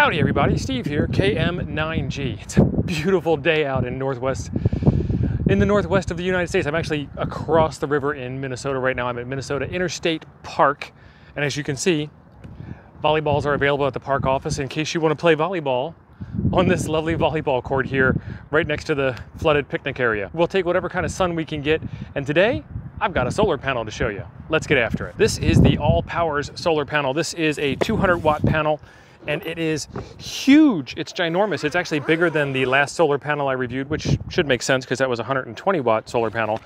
Howdy everybody, Steve here, KM9G. It's a beautiful day out in the northwest of the United States. I'm actually across the river in Minnesota right now. I'm at Minnesota Interstate Park, and as you can see, volleyballs are available at the park office in case you want to play volleyball on this lovely volleyball court here right next to the flooded picnic area. We'll take whatever kind of sun we can get, and today I've got a solar panel to show you. Let's get after it. This is the All Powers solar panel. This is a 200-watt panel, and it is huge. It's ginormous. It's actually bigger than the last solar panel I reviewed, which should make sense because that was a 120-watt solar panel.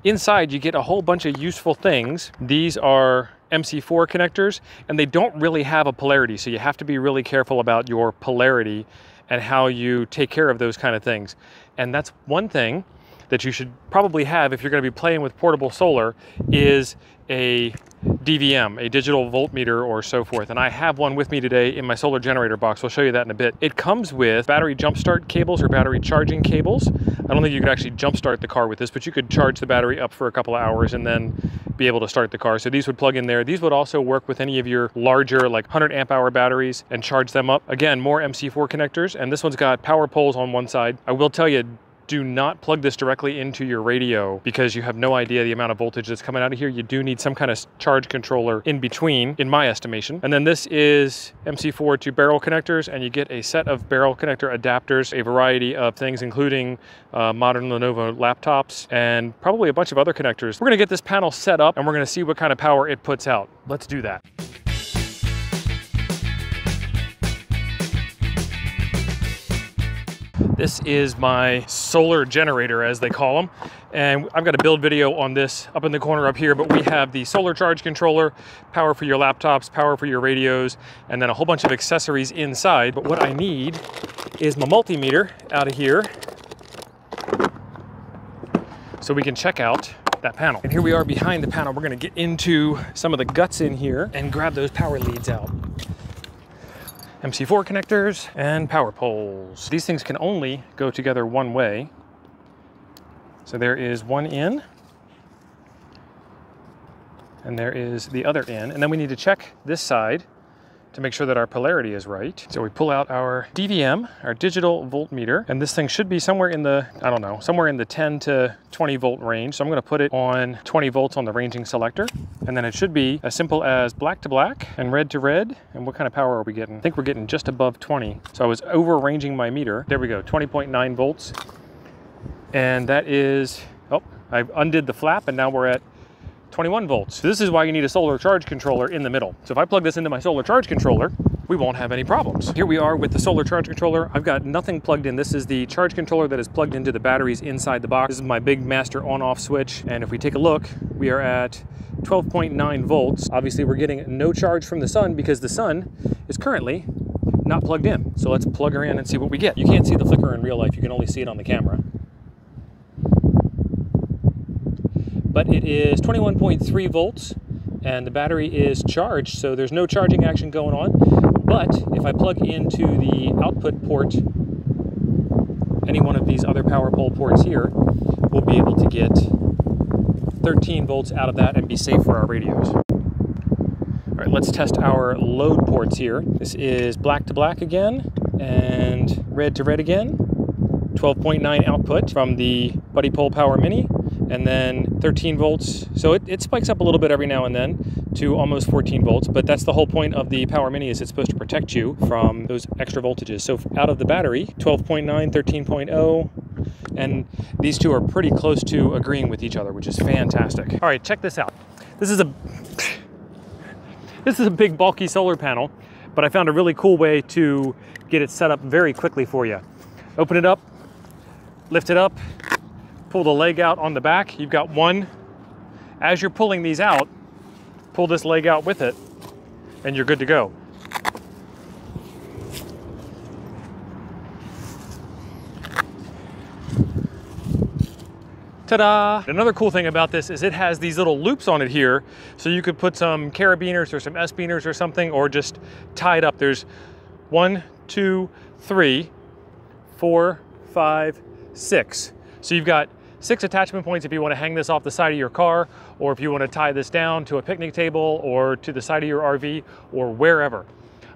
Inside, you get a whole bunch of useful things. These are MC4 connectors, and they don't really have a polarity, so you have to be really careful about your polarity and how you take care of those kind of things. And that's one thing that you should probably have if you're going to be playing with portable solar is a DVM, a digital voltmeter or so forth. And I have one with me today in my solar generator box. We'll show you that in a bit. It comes with battery jumpstart cables or battery charging cables. I don't think you could actually jumpstart the car with this, but you could charge the battery up for a couple of hours and then be able to start the car. So these would plug in there. These would also work with any of your larger like 100 amp hour batteries and charge them up. Again, more MC4 connectors, and this one's got power poles on one side. I will tell you, do not plug this directly into your radio because you have no idea the amount of voltage that's coming out of here. You do need some kind of charge controller in between, in my estimation. And then this is MC4 to barrel connectors, and you get a set of barrel connector adapters, a variety of things, including modern Lenovo laptops and probably a bunch of other connectors. We're gonna get this panel set up and we're gonna see what kind of power it puts out. Let's do that. This is my solar generator, as they call them. And I've got a build video on this up in the corner up here, but we have the solar charge controller, power for your laptops, power for your radios, and then a whole bunch of accessories inside. But what I need is my multimeter out of here so we can check out that panel. And here we are behind the panel. We're gonna get into some of the guts in here and grab those power leads out. MC4 connectors and power poles. These things can only go together one way. So there is one in, and there is the other in. And then we need to check this side to make sure that our polarity is right. So we pull out our DVM, our digital voltmeter, and this thing should be somewhere in the, I don't know, somewhere in the 10 to 20 volt range. So I'm gonna put it on 20 volts on the ranging selector. And then it should be as simple as black to black and red to red. And what kind of power are we getting? I think we're getting just above 20. So I was over ranging my meter. There we go, 20.9 volts. And that is, oh, I undid the flap and now we're at 21 volts. So this is why you need a solar charge controller in the middle. So if I plug this into my solar charge controller, we won't have any problems. Here we are with the solar charge controller. I've got nothing plugged in. This is the charge controller that is plugged into the batteries inside the box. This is my big master on-off switch. And if we take a look, we are at 12.9 volts. Obviously we're getting no charge from the sun because the sun is currently not plugged in. So let's plug her in and see what we get. You can't see the flicker in real life. You can only see it on the camera. But it is 21.3 volts and the battery is charged, so there's no charging action going on. But if I plug into the output port, any one of these other power pole ports here, we'll be able to get 13 volts out of that and be safe for our radios. All right, let's test our load ports here. This is black to black again and red to red again. 12.9 output from the Buddy Pole Power Mini, and then 13 volts. So it spikes up a little bit every now and then to almost 14 volts, but that's the whole point of the Power Mini, is it's supposed to protect you from those extra voltages. So out of the battery, 12.9, 13.0, and these two are pretty close to agreeing with each other, which is fantastic. All right, check this out. This is a big bulky solar panel, but I found a really cool way to get it set up very quickly for you. Open it up, lift it up, pull the leg out on the back. You've got one. As you're pulling these out, pull this leg out with it, and you're good to go. Ta-da! Another cool thing about this is it has these little loops on it here, so you could put some carabiners or some S-biners or something, or just tie it up. There's 1, 2, 3, 4, 5, 6. So you've got 6 attachment points if you want to hang this off the side of your car, or if you want to tie this down to a picnic table or to the side of your RV or wherever.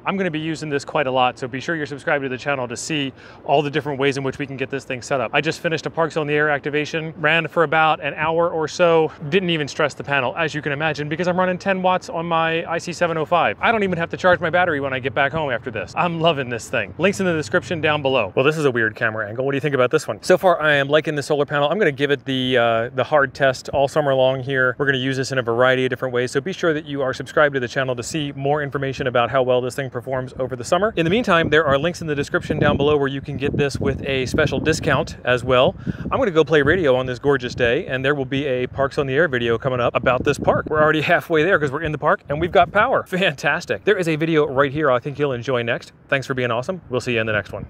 I'm going to be using this quite a lot, so be sure you're subscribed to the channel to see all the different ways in which we can get this thing set up. I just finished a Parks on the Air activation, ran for about an hour or so, didn't even stress the panel, as you can imagine, because I'm running 10 watts on my IC705. I don't even have to charge my battery when I get back home after this. I'm loving this thing. Links in the description down below. Well, this is a weird camera angle. What do you think about this one? So far, I am liking the solar panel. I'm going to give it the hard test all summer long here. We're going to use this in a variety of different ways, so be sure that you are subscribed to the channel to see more information about how well this thing performs over the summer. In the meantime, there are links in the description down below where you can get this with a special discount as well. I'm going to go play radio on this gorgeous day, and there will be a Parks on the Air video coming up about this park. We're already halfway there because we're in the park and we've got power. Fantastic. There is a video right here I think you'll enjoy next. Thanks for being awesome. We'll see you in the next one.